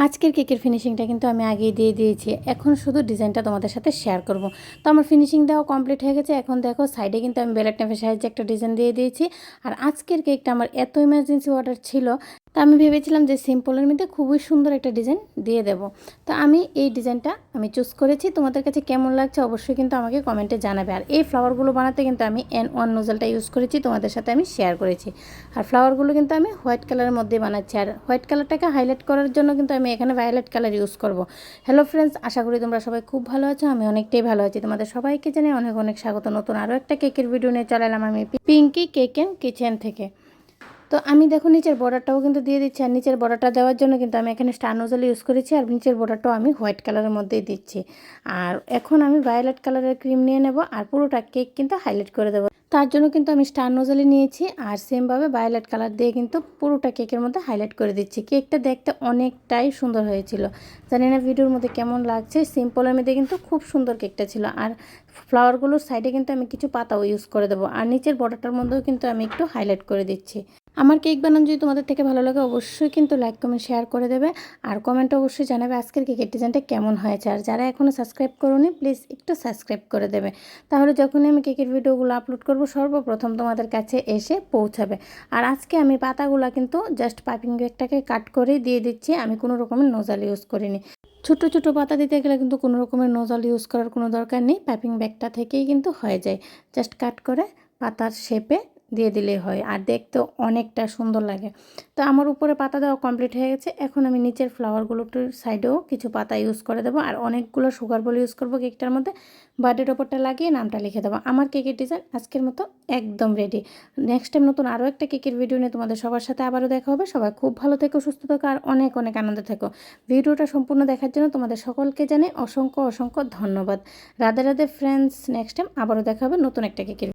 আজকের কেকের ফিনিশিংটা কিন্তু আমি আগেই দিয়ে দিয়েছি। এখন শুধু ডিজাইনটা তোমাদের সাথে শেয়ার করব। তো আমার ফিনিশিং দেওয়া কমপ্লিট হয়ে গেছে। এখন দেখো সাইডে কিন্তু আমি বেলেট নাইফের সাহায্যে একটা ডিজাইন দিয়ে দিয়েছি। আর আজকের কেকটা আমার এত ইমার্জেন্সি অর্ডার ছিল, তো আমি ভেবেছিলাম যে সিম্পলের মধ্যে খুবই সুন্দর একটা ডিজাইন দিয়ে দেব। তো আমি এই ডিজাইনটা চুজ করেছি। তোমাদের কাছে কেমন লাগছে অবশ্যই কিন্তু আমাকে কমেন্টে জানাবে। আর এই ফ্লাওয়ারগুলো বানাতে কিন্তু আমি N1 নোজেলটা ইউজ করেছি, তোমাদের সাথে আমি শেয়ার করেছি। আর ফ্লাওয়ারগুলো কিন্তু আমি হোয়াইট কালারের মধ্যে বানাচ্ছি। আর হোয়াইট কালারটাকে হাইলাইট করার জন্য কিন্তু আমি এখানে ভায়োলেট কালার ইউজ করব। হ্যালো ফ্রেন্ডস, আশা করি তোমরা সবাই খুব ভালো আছো। আমি অনেকটাই ভালো আছি। তোমাদের সবাইকে জানাই অনেক অনেক স্বাগত। নতুন আরও একটা কেকের ভিডিও নিয়ে চলে এলাম আমি পিঙ্কি কেক অ্যান্ড কিচেন থেকে। তো আমি দেখো নিচের বর্ডারটাও কিন্তু দিয়ে দিচ্ছি। আর নিচের বর্ডারটা দেওয়ার জন্য কিন্তু আমি এখানে স্টার নোজেল ইউজ করেছি। আর নিচের বর্ডারটাও আমি হোয়াইট কালারের মধ্যেই দিচ্ছি। আর এখন আমি ভায়োলেট কালারের ক্রিম নিয়ে নেব আর পুরোটা কেক কিন্তু হাইলাইট করে দেবো। তার জন্য কিন্তু আমি স্টার নোজেলই নিয়েছি। আর সেমভাবে ভায়োলেট কালার দিয়ে কিন্তু পুরোটা কেকের মধ্যে হাইলাইট করে দিচ্ছি। কেকটা দেখতে অনেকটাই সুন্দর হয়েছিল। জানি না ভিডিওর মধ্যে কেমন লাগছে। সিম্পলের মধ্যে কিন্তু খুব সুন্দর কেকটা ছিল। আর ফ্লাওয়ারগুলোর সাইডে কিন্তু আমি কিছু পাতাও ইউজ করে দেবো। আর নিচের বর্ডারটার মধ্যেও কিন্তু আমি একটু হাইলাইট করে দিচ্ছি। আমার কেক বানানো যদি তোমাদের থেকে ভালো লাগে অবশ্যই কিন্তু লাইক কমেন্ট শেয়ার করে দেবে। আর কমেন্টে অবশ্যই জানাবে আজকের কেকের ডিজাইনটা কেমন হয়েছে। আর যারা এখনও সাবস্ক্রাইব করোনি প্লিজ একটু সাবস্ক্রাইব করে দেবে, তাহলে যখনই আমি কেকের ভিডিওগুলো আপলোড করব সর্বপ্রথম তোমাদের কাছে এসে পৌঁছাবে। আর আজকে আমি পাতাগুলো কিন্তু জাস্ট পাইপিং ব্যাগটাকে কাট করে দিয়ে দিচ্ছি। আমি কোনো রকমের নোজাল ইউজ করিনি। ছোটো ছোটো পাতা দিতে গেলে কিন্তু কোনো রকমের নোজাল ইউজ করার কোনো দরকার নেই। পাইপিং ব্যাগটা থেকেই কিন্তু হয়ে যায়। জাস্ট কাট করে পাতার শেপে দিয়ে দিলেই হয়। আর দেখতেও অনেকটা সুন্দর লাগে। তো আমার উপরে পাতা দেওয়া কমপ্লিট হয়ে গেছে। এখন আমি নিচের ফ্লাওয়ারগুলোটির সাইডেও কিছু পাতা ইউজ করে দেবো। আর অনেকগুলো সুগার বল ইউজ করবো কেকটার মধ্যে। বার্থডের ওপরটা লাগিয়ে নামটা লিখে দেবো। আমার কেকের ডিজাইন আজকের মতো একদম রেডি। নেক্সট টাইম নতুন আরও একটা কেকের ভিডিও নিয়ে তোমাদের সবার সাথে আবারও দেখা হবে। সবাই খুব ভালো থেকো, সুস্থ থেকো আর অনেক অনেক আনন্দে থেকো। ভিডিওটা সম্পূর্ণ দেখার জন্য তোমাদের সকলকে জানাই অসংখ্য অসংখ্য ধন্যবাদ। Radhe Radhe friends, next time আবারও দেখা হবে নতুন একটা কেকের